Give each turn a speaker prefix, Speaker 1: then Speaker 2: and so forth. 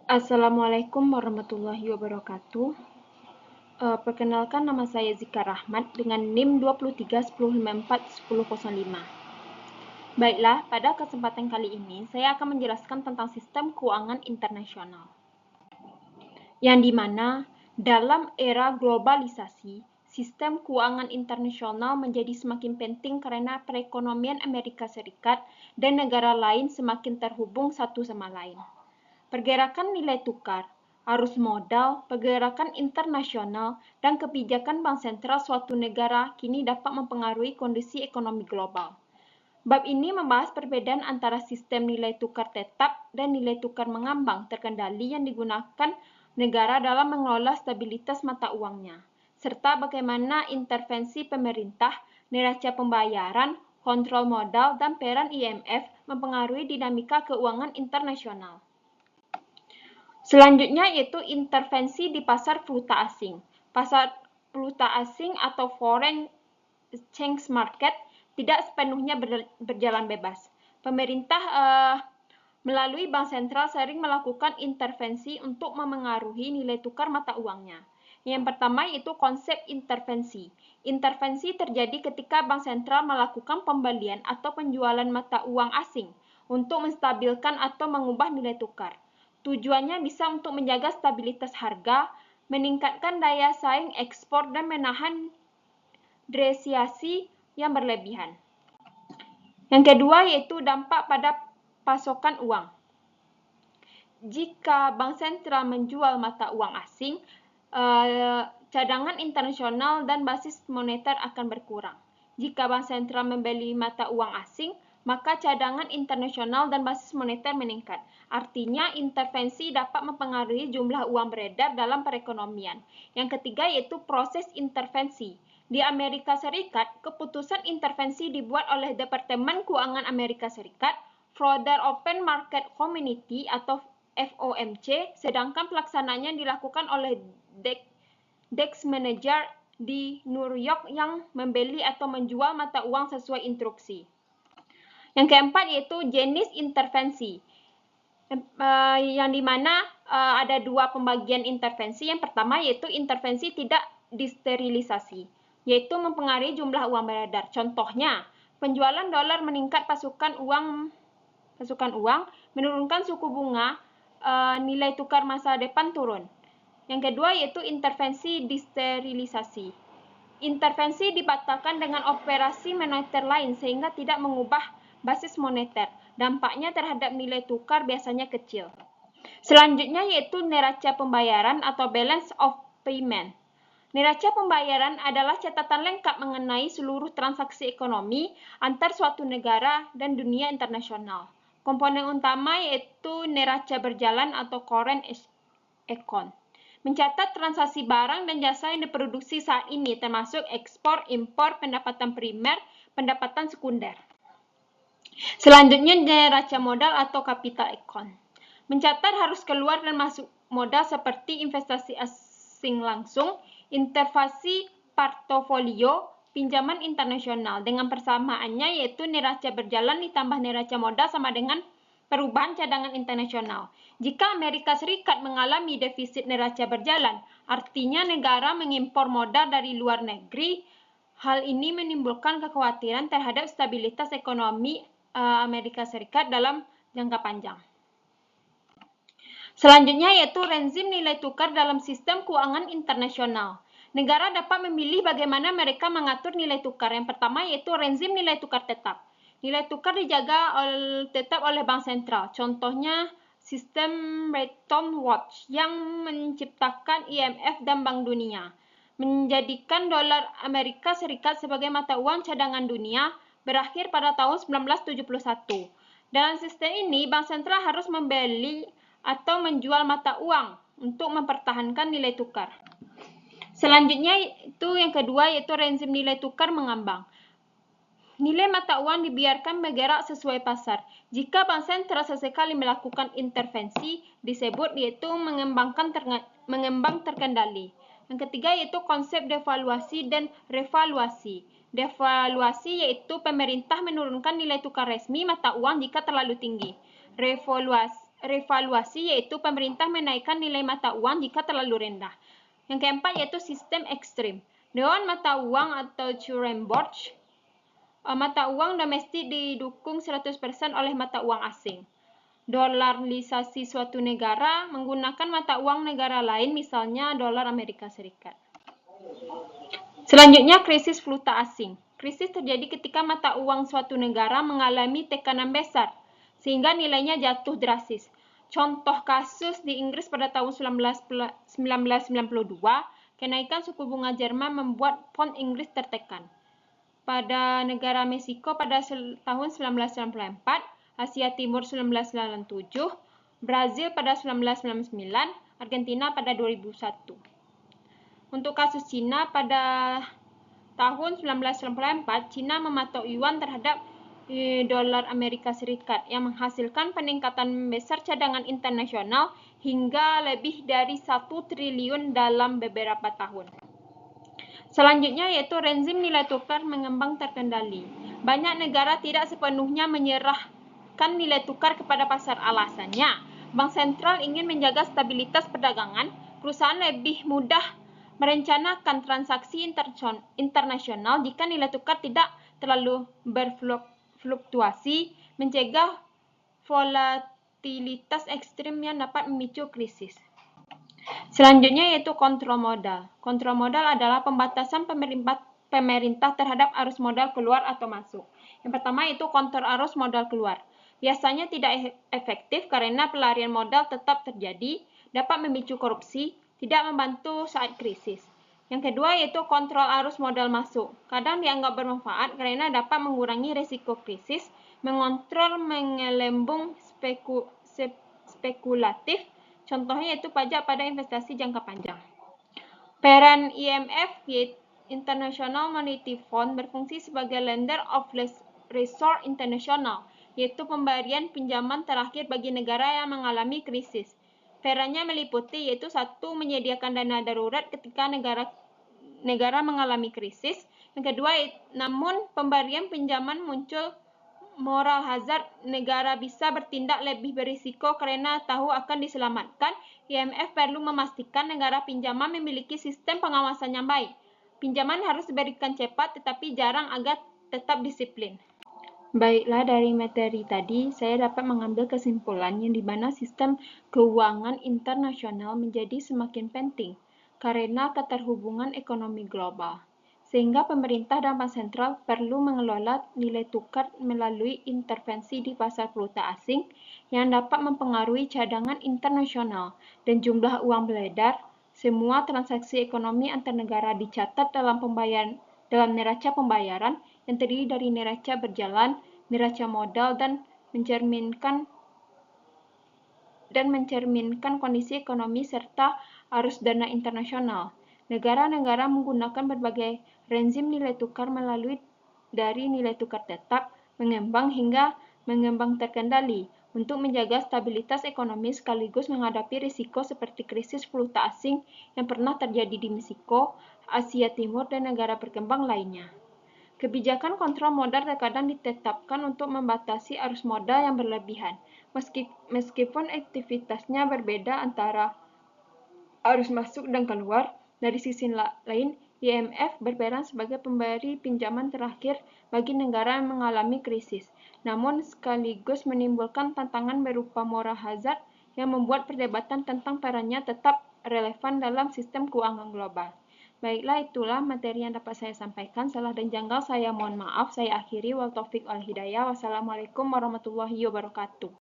Speaker 1: Assalamualaikum warahmatullahi wabarakatuh. Perkenalkan, nama saya Zika Rahmat dengan NIM 2310541005. Baiklah, pada kesempatan kali ini saya akan menjelaskan tentang sistem keuangan internasional. Yang dimana dalam era globalisasi, sistem keuangan internasional menjadi semakin penting karena perekonomian Amerika Serikat dan negara lain semakin terhubung satu sama lain. Pergerakan nilai tukar, arus modal, pergerakan internasional, dan kebijakan bank sentral suatu negara kini dapat mempengaruhi kondisi ekonomi global. Bab ini membahas perbedaan antara sistem nilai tukar tetap dan nilai tukar mengambang terkendali yang digunakan negara dalam mengelola stabilitas mata uangnya, serta bagaimana intervensi pemerintah, neraca pembayaran, kontrol modal, dan peran IMF mempengaruhi dinamika keuangan internasional. Selanjutnya yaitu intervensi di pasar valuta asing. Pasar valuta asing atau foreign exchange market tidak sepenuhnya berjalan bebas. Pemerintah melalui bank sentral sering melakukan intervensi untuk memengaruhi nilai tukar mata uangnya. Yang pertama yaitu konsep intervensi. Intervensi terjadi ketika bank sentral melakukan pembelian atau penjualan mata uang asing untuk menstabilkan atau mengubah nilai tukar. Tujuannya bisa untuk menjaga stabilitas harga, meningkatkan daya saing ekspor, dan menahan depresiasi yang berlebihan. Yang kedua yaitu dampak pada pasokan uang. Jika bank sentral menjual mata uang asing, cadangan internasional dan basis moneter akan berkurang. Jika bank sentral membeli mata uang asing, maka cadangan internasional dan basis moneter meningkat. Artinya, intervensi dapat mempengaruhi jumlah uang beredar dalam perekonomian. Yang ketiga yaitu proses intervensi. Di Amerika Serikat, keputusan intervensi dibuat oleh Departemen Keuangan Amerika Serikat, Federal Open Market Committee atau FOMC, sedangkan pelaksanaannya dilakukan oleh desk manager di New York yang membeli atau menjual mata uang sesuai instruksi. Yang keempat yaitu jenis intervensi, yang dimana ada dua pembagian intervensi. Yang pertama yaitu intervensi tidak disterilisasi, yaitu mempengaruhi jumlah uang beredar. Contohnya, penjualan dolar meningkat pasukan uang, menurunkan suku bunga, nilai tukar masa depan turun. Yang kedua yaitu intervensi disterilisasi. Intervensi dibatalkan dengan operasi moneter lain sehingga tidak mengubah basis moneter. Dampaknya terhadap nilai tukar biasanya kecil. Selanjutnya yaitu neraca pembayaran atau balance of payment. Neraca pembayaran adalah catatan lengkap mengenai seluruh transaksi ekonomi antar suatu negara dan dunia internasional. Komponen utama yaitu neraca berjalan atau current account. Mencatat transaksi barang dan jasa yang diproduksi saat ini, termasuk ekspor, impor, pendapatan primer, pendapatan sekunder. Selanjutnya neraca modal atau capital account. Mencatat harus keluar dan masuk modal seperti investasi asing langsung, intervensi portofolio, pinjaman internasional. Dengan persamaannya yaitu neraca berjalan ditambah neraca modal sama dengan perubahan cadangan internasional. Jika Amerika Serikat mengalami defisit neraca berjalan, artinya negara mengimpor modal dari luar negeri. Hal ini menimbulkan kekhawatiran terhadap stabilitas ekonomi Amerika Serikat dalam jangka panjang. Selanjutnya yaitu rezim nilai tukar dalam sistem keuangan internasional. Negara dapat memilih bagaimana mereka mengatur nilai tukar. Yang pertama yaitu rezim nilai tukar tetap. Nilai tukar dijaga tetap oleh bank sentral. Contohnya sistem Bretton Woods yang menciptakan IMF dan Bank Dunia, menjadikan dolar Amerika Serikat sebagai mata uang cadangan dunia berakhir pada tahun 1971. Dalam sistem ini, bank sentral harus membeli atau menjual mata uang untuk mempertahankan nilai tukar. Selanjutnya itu yang kedua yaitu rezim nilai tukar mengambang. Nilai mata uang dibiarkan bergerak sesuai pasar. Jika bank sentral sesekali melakukan intervensi, disebut yaitu mengembang terkendali. Yang ketiga yaitu konsep devaluasi dan revaluasi. Devaluasi yaitu pemerintah menurunkan nilai tukar resmi mata uang jika terlalu tinggi. revaluasi, yaitu pemerintah menaikkan nilai mata uang jika terlalu rendah. Yang keempat yaitu sistem ekstrim. Dewan mata uang atau Churrenborg, mata uang domestik didukung 100% oleh mata uang asing. Dolarisasi suatu negara menggunakan mata uang negara lain, misalnya dolar Amerika Serikat. Selanjutnya, krisis valuta asing. Krisis terjadi ketika mata uang suatu negara mengalami tekanan besar, sehingga nilainya jatuh drastis. Contoh kasus di Inggris pada tahun 1992, kenaikan suku bunga Jerman membuat pound Inggris tertekan. Pada negara Meksiko pada tahun 1994, Asia Timur 1997, Brazil pada 1999, Argentina pada 2001. Untuk kasus Cina pada tahun 1994, Cina mematok yuan terhadap dolar Amerika Serikat yang menghasilkan peningkatan besar cadangan internasional hingga lebih dari 1 triliun dalam beberapa tahun. Selanjutnya yaitu rezim nilai tukar mengembang terkendali. Banyak negara tidak sepenuhnya menyerahkan nilai tukar kepada pasar. Alasannya, Bank Sentral ingin menjaga stabilitas perdagangan, perusahaan lebih mudah merencanakan transaksi internasional jika nilai tukar tidak terlalu berfluktuasi, mencegah volatilitas ekstrim yang dapat memicu krisis. Selanjutnya yaitu kontrol modal. Kontrol modal adalah pembatasan pemerintah terhadap arus modal keluar atau masuk. Yang pertama yaitu kontrol arus modal keluar. Biasanya tidak efektif karena pelarian modal tetap terjadi, dapat memicu korupsi, tidak membantu saat krisis. Yang kedua yaitu kontrol arus modal masuk. Kadang dianggap bermanfaat karena dapat mengurangi risiko krisis, mengontrol menggelembung spekulatif. Contohnya yaitu pajak pada investasi jangka panjang. Peran IMF, International Monetary Fund, berfungsi sebagai lender of resort internasional, yaitu pemberian pinjaman terakhir bagi negara yang mengalami krisis. Perannya meliputi yaitu 1. Menyediakan dana darurat ketika negara mengalami krisis. Yang kedua, namun pemberian pinjaman muncul moral hazard, negara bisa bertindak lebih berisiko karena tahu akan diselamatkan. IMF perlu memastikan negara pinjaman memiliki sistem pengawasan yang baik. Pinjaman harus diberikan cepat tetapi jarang agar tetap disiplin. Baiklah, dari materi tadi saya dapat mengambil kesimpulan yang di mana sistem keuangan internasional menjadi semakin penting karena keterhubungan ekonomi global. Sehingga pemerintah dan bank sentral perlu mengelola nilai tukar melalui intervensi di pasar valuta asing yang dapat mempengaruhi cadangan internasional dan jumlah uang beredar. Semua transaksi ekonomi antar negara dicatat dalam neraca pembayaran yang terdiri dari neraca berjalan, neraca modal, dan mencerminkan kondisi ekonomi serta arus dana internasional. Negara-negara menggunakan berbagai rezim nilai tukar mulai dari nilai tukar tetap, mengembang hingga mengembang terkendali untuk menjaga stabilitas ekonomi sekaligus menghadapi risiko seperti krisis valuta asing yang pernah terjadi di Meksiko, Asia Timur, dan negara berkembang lainnya. Kebijakan kontrol modal terkadang ditetapkan untuk membatasi arus modal yang berlebihan, meskipun aktivitasnya berbeda antara arus masuk dan keluar. Dari sisi lain, IMF berperan sebagai pemberi pinjaman terakhir bagi negara yang mengalami krisis, namun sekaligus menimbulkan tantangan berupa moral hazard yang membuat perdebatan tentang perannya tetap relevan dalam sistem keuangan global. Baiklah, itulah materi yang dapat saya sampaikan. Salah dan janggal saya mohon maaf. Saya akhiri. Wal taufiq wal hidayah. Wassalamualaikum warahmatullahi wabarakatuh.